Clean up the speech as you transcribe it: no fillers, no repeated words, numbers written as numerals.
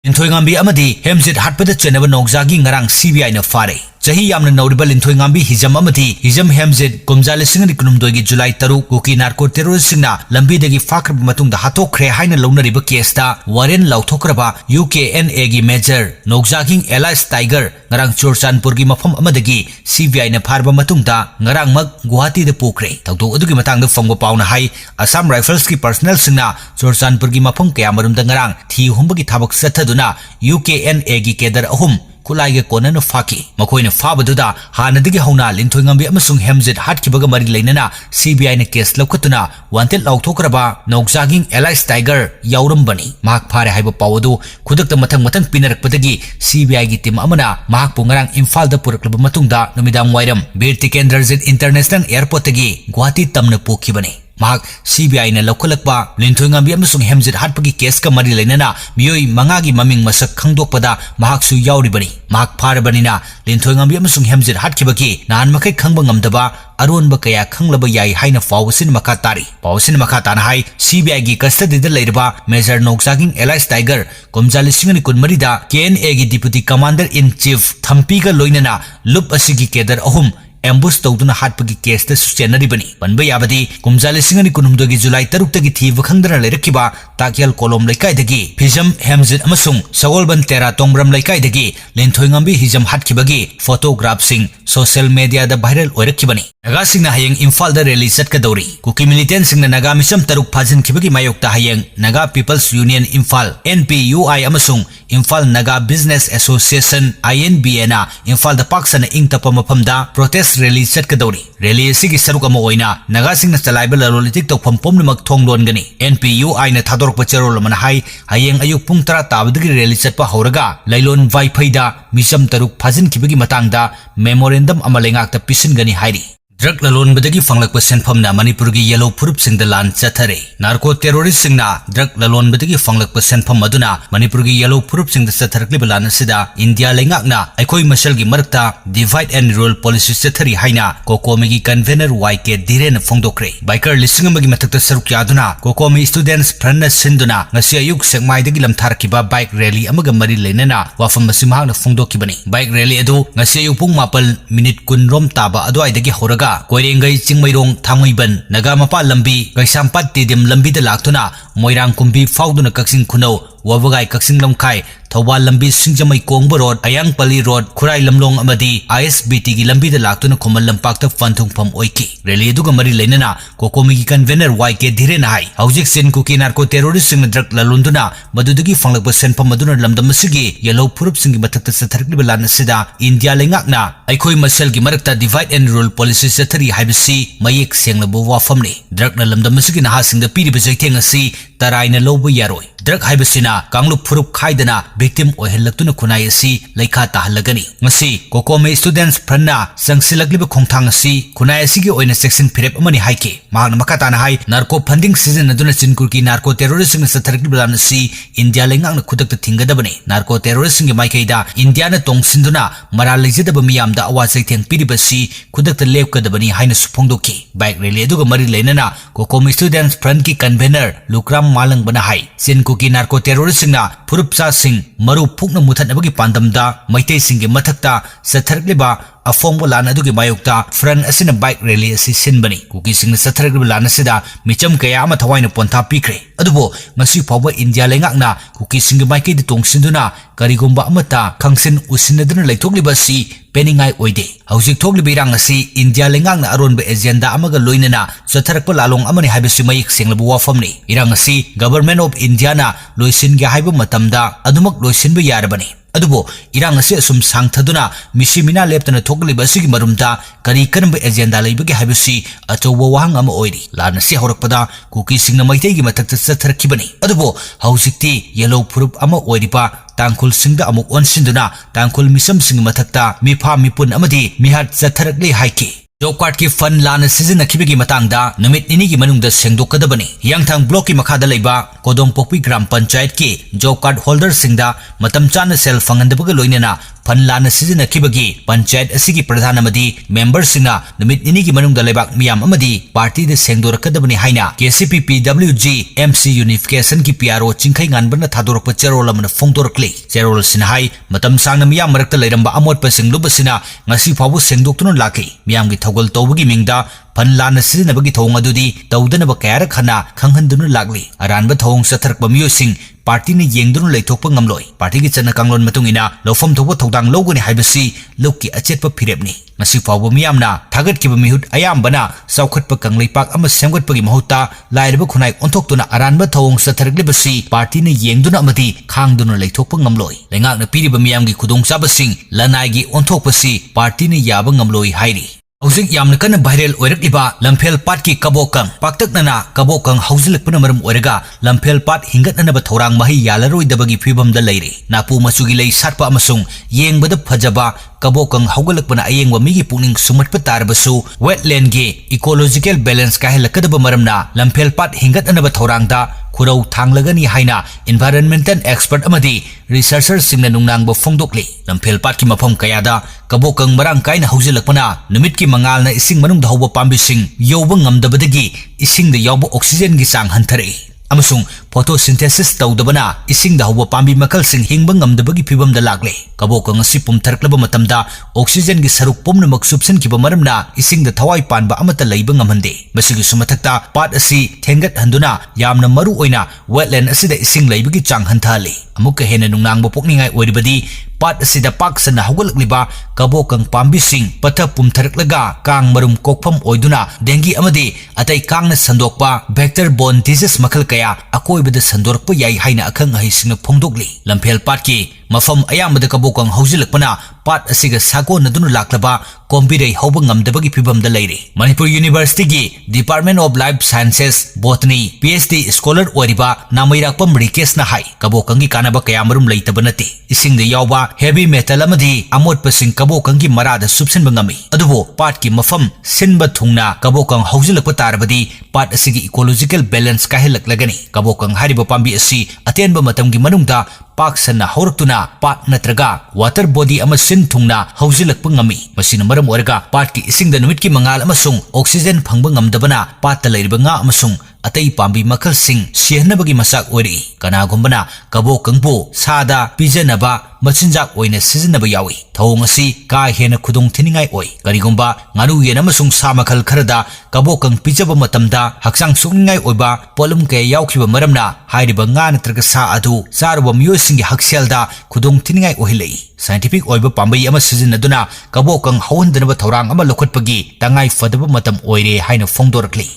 Linthoi amadi hemzit hatpada chenaba nokzagi ngarang CBI na fare. Jahi yamna nauriba Linthoi hijam amadi hijam hemzit kumjale singani kunumdoigi July 3 kuki narco terrorist singna lambi dagi fakrab matungda hatokre haina launariba kesta waren lauthokraba UKNA gi major nokzagi Elias Tiger ngarang Churchanpur gi mafam amadagi CBI na farba matungda ngarang mag Guwahati da pukre. Tawdo adugi matangda fangwa pauna hai Assam Rifles ki personnel singna Churchanpur gi mafam kaya marumda ngarang thi humbagi thabak sathaduna UKNA gi kedar ahum kulai ge kona no faki makoina fabaduda hanadigi hauna Linthoi amasung hemzit hatkibaga mari leinana CBI na case laukatuna wanted lauthokraba nokjaging Elias Tiger yaurambani mahak phare haiba pawadu khudakta mathang pinarakpadagi CBI gi team amana mahak pungarang Imphal da puraklaba matungda numidang wairam Bir Tikendrajit International Airport gi Guwahati tamna pokibani mahak CBI na laukalakba Linthoi amasung hemzit hatpagi case ka mari leinana miyoi mangagi maming masak khangdokpada mahak su yauribani mahak pharabanina Linthoi amasung hemzit hatkibagi nahan makai khangba ngamdaba aronba kaya khanglaba yai haina pawsin makatana hai CBI gi custody da leirba Major Nokjaging Elias Tiger komjali singani kunmari da KNA gi Deputy Commander in Chief Thampiga loinana lup asigi kedar ahum ambush tawduna hatpagi case ta suchenaribani panba yabadi kumjali singani kunumdogi July 3 tagi thiba khangdana leirakiba takyal kolom laikai dagi hijam hemzit amasung sagolban tera tongbram laikai dagi Linthoi hijam hatkibagi photograph sing social media da viral oirakibani naga singna hayeng Imphal da rally chatkadori kuki militant singna naga misam taruk phajin kibagi mayokta hayeng Naga People's Union Imphal NPUI amasung Imphal Naga Business Association INBA na Imphal da paksana ingtapa mafamda protest rally chatkadori rally asigi saruk ama oina naga singna chalaiba lalolitik tawpham pomnamak thonglon gani NPUI na thadorpa cherol mana hai hayeng ayuk pung 10 tabadagi rally chatpa horaga lailon vaiphaida misam taruk phajin kibagi matangda memorandum ama lengakta pisin gani hairi Drug lalon badagi fanglakpa senphamna manipurgi yellow purup singda lan chathare narco terrorist singna drug lalon badagi fanglakpa senpham maduna manipurgi yellow purup singda chatharakliba lan asida India lengakna aikoi masalgi marakta divide and rule policy chathari haina kokomigi convener YK Dhiren phongdokre biker lisingambagi mathakta saruk yaduna kokomi students pranna sinduna ngasi ayuk sekmaidagi lamtharkiba bike rally amaga mari leinana wafam masimahna phongdokibani bike rally adu ngasi ayuk pung 4 minute kun rom taba aduaidagi horaga Koirengai Chingmairong Thamaiban Naga Mapa Lambi Gaisampat Tidim Lambi da laktuna Moirang Kumbi Fauduna Kaksing Kuno Wabagai Kaksing Lamkai Thawal Lambi Singjamai Kongba Road Ayang Pali Road Khurai Lamlong amadi ISBT gi lambi da laktuna Khumal Lampakta Fanthungpham oiki rally aduga mari leinana kokomi gi convener YK Dhiren hai haujik sin kuki narco terrorist sing drug lalunduna madudagi fanglakba senpham maduna lamdam asigi yellow purup singi mathakta satharkliba lan asida India lengakna aikoi masal gi marakta divide and rule policy sathari haibisi mayek senglabo wafamni drug na lamdam asigi na hasingda piriba jaitheng asi taraina lobo yaroi drug haibisina kanglu purup khaidana victim oihelaktuna khunai asi leikha tahalagani ngasi kokomi students pranna sangsilakliba khongthang asi khunai asigi oina section phirep amani haike mahakna makatana hai narco funding season aduna chinkurki narco terrorist na satharkliba lan asi India lengakna khudakta thingadabani narco terrorist ngi maikaida India na tongsinduna maral leijadaba miyamda awa jaitheng piribasi khudakta lepkadabani haina suphongdoki bike rally aduga mari leinana kokomi students front ki convener Lukram Malang bana hai sinkuki narco terrorist na purupsa sing maru phukna muthatnabagi pandamda maitei singi mathakta satharkliba afongbo lan adugi mayokta front asina bike rally asi sinbani kuki singna satharkliba lan asida micham kaya ama thawaina pontha pikre adubo ngasi phawba India lengakna kuki singi maikei di tongsinduna karigomba amata khangsin usinaduna leithokliba si peningai oide haujik thokliba irang asi India lengakna aronba agenda amaga loinana satharakpa lalong amani haibisi mayik senglabu wafamni irang asi government of India na loisinge haiba matamda adumak loisinba yarabani adubo irang asi asum sangthaduna misimina leptana thokliba sigi marumda kari kanba agenda leibage haibisi achowa wahang ama oiri lana si horakpada kuki singna maitei gi mathakta satharakibani adubo haujikti yellow purup ama oiripa tangkul singda amuk onsinduna tangkul misam sing mathakta mifa mipun amadi mihat satharakli haiki job card ki fund lana season kibigi matangda numit nini gi manungda sengdokadabani yangthang block ki makhada leiba kodong pokpi gram panchayat ki job card holder singda matam chana sel fangandabaga loinena फन लाना सिजनखिबगी पंचायत असigi प्रधान अमदी member सिंगना निमित निनी की मनुंग लेबाक मियाम अमदी party दे सेंगदोरकदबनी हाइना KCP PWG MC unification की PRO चिंखै गानबना थादोरक चेरोल अमन फोंदोरकले चेरोल सिना high मतम सांगना मियाम मरकत लेरंबा अमोटप सिंगलुबसिना ngasi फावु सेंगदोक्तुन लाखि मियाम की थौगल तौबगी मिंगदा फन लाना सिजनबगी थौंग अदुदी तौदनब कयार खना खंगहंदुन लागली अरानब थौंग सथरकब मियोसिंग पार्टी ने येंगदुन लेथोकप ngamloi पार्टी की चन्न कांगलोन मतुंगिना लौफम थोबो थौदांग लौगनि हाइबसि लोकि अचेतप फिरेबनि ngasi फावु मियामना थागतकिब मिहुत अयामबना सौखटप कंगलैपाक अम सेमगटपगी महुता लाइरब खुनाई ओंथोक्तुना अरानब थौंग सथरकलिबसि पार्टी ने येंगदुन अमदी खांगदुन लेथोकप ngamloi लेंगाकना पिरिब मियामगी खुदोंचाबसिंग लनाइगी ओंथोकपसि पार्टी ने याब ngamloi हाइरि हौजिक यामन कन वायरल ओइरकलिबा लंफेल पाट की कबोकंग पाक्तकनना कबोकंग हौजिलकपन मरम ओइरगा लंफेल पाट हिंगतनब थौरांग महि यालरोइदबगी फिबमदा लैरे नापु मचुगी लै साटपा अमसुंग येंगबद फजबा कबोकंग हौगलकपना अयेंगब मिगी पुनिंग सुमटप तारबसु वेटलैंड गे इकोलॉजिकल बैलेंस काहेलकदब मरमना लंफेल पाट हिंगतनब थौरांगदा खुरौ थांगलगनी हाइना एनवायरनमेंटल एक्सपर्ट अमदी रिसर्चर सिंगना नुंगनांगब फोंदोकले लंफेल पाट की मफम कयादा कबोकंग मरांग काइना हौजिलकपना नुमित की मंगालना इसिंग मनुंग हौब पाम्बिसिंग यौब ngamdabadagi इसिंग द यौब ऑक्सीजन की चांग हंथरे अमसुंग फोटोसिंथेसिस तौदबना इसिंग द हौब पाम्बी मखलसिंग हिंगब ngamdabagi फिबमदा लागले कबोकंग असि पुमथरकलब मतमदा ऑक्सीजन की सरुक पुमनमक सुबसिनखिब मरमना इसिंग द थवाई पानबा अमता लैब ngamhande मसिगी सुमथकता पाट असि थेंगत हंदुना यामना मरु ओइना वेटलैंड असिदा इसिंग लैबगी चांग हंथाले अमुक हेन नुंगनांगब पोकनिंगाई ओइरबदी पाट असिदा पाकसना हौगलकलिबा कबोकंग पाम्बिसिंग पथ पुमथरकलगा कांग मरुम कोकफम ओइदुना डेंगी अमदी अतै कांगना संदोकपा वेक्टर बोर्न डिजीज मखल कया अकोइबद संदोरकप याई हाइना अखंग अहिसिंग फोंदोकली लंफेल पाट की मफम अयामद कबोकंग हौजिलकपना पाट असिगा सागोनदुन लाक्लबा कोम्बिरै हौब ngamdabagi फिबमदा लैरे मणिपुर यूनिवर्सिटी की department of life sciences botany PhD scholar ओरिबा नामैराकपम रिकेशना हाई कबोकंगी कानबा कयामरुम लैतब नते इसिंग द यावबा हेवी मेटल अमदी अमोटपसिंग कबोकंगी मरादा सुबसिनब ngami अदुबो पाट की मफम सिनब थुंगना कबोकंग हौजिलकप तारबदी पाट असिगी इकोलॉजिकल बैलेंस काहेलकलगनी कबोकंग हारिबा पाम्बी असि अतेनब मतमगी मनुंगदा पाकसना हौरक्तुना पाट नत्रगा वाटर बॉडी अमा सिन थुंगना हौजिलकप ngami मसिना मरम ओरगा पाट की इसिंग द नुमित की मंगाल अमसुंग ऑक्सीजन फंगब ngamdabana पाट लैरब nga अमसुंग अतई पाम्बी मखल सिंग सेहनबगी मसाक ओइरी कनागुंबना कबोकंगबो सादा पिजनबा मचिनजाक ओइना सिजनब यावी थौंग असि का हेन खुदोंग थिनिंगाई ओइ करिगुंबा ngaru yen अमसुंग सा मखल खरदा कबोकंग पिजब मतमदा हक्सांग सुंगिंगाई ओइबा पोलुम के यावखिबा मरमना हाइरिबा nga नत्रगा सा अदु चारुबा मियोसिंगी हक्सेलदा खुदोंग थिनिंगाई ओहिलei साइंटिफिक ओइबा पाम्बई अमा सिजनदुना कबोकंग हौहंदनबा थौरांग अमा लोखटपगी तंगाई फदबा मतम ओइरे हाइना फोंदोरकले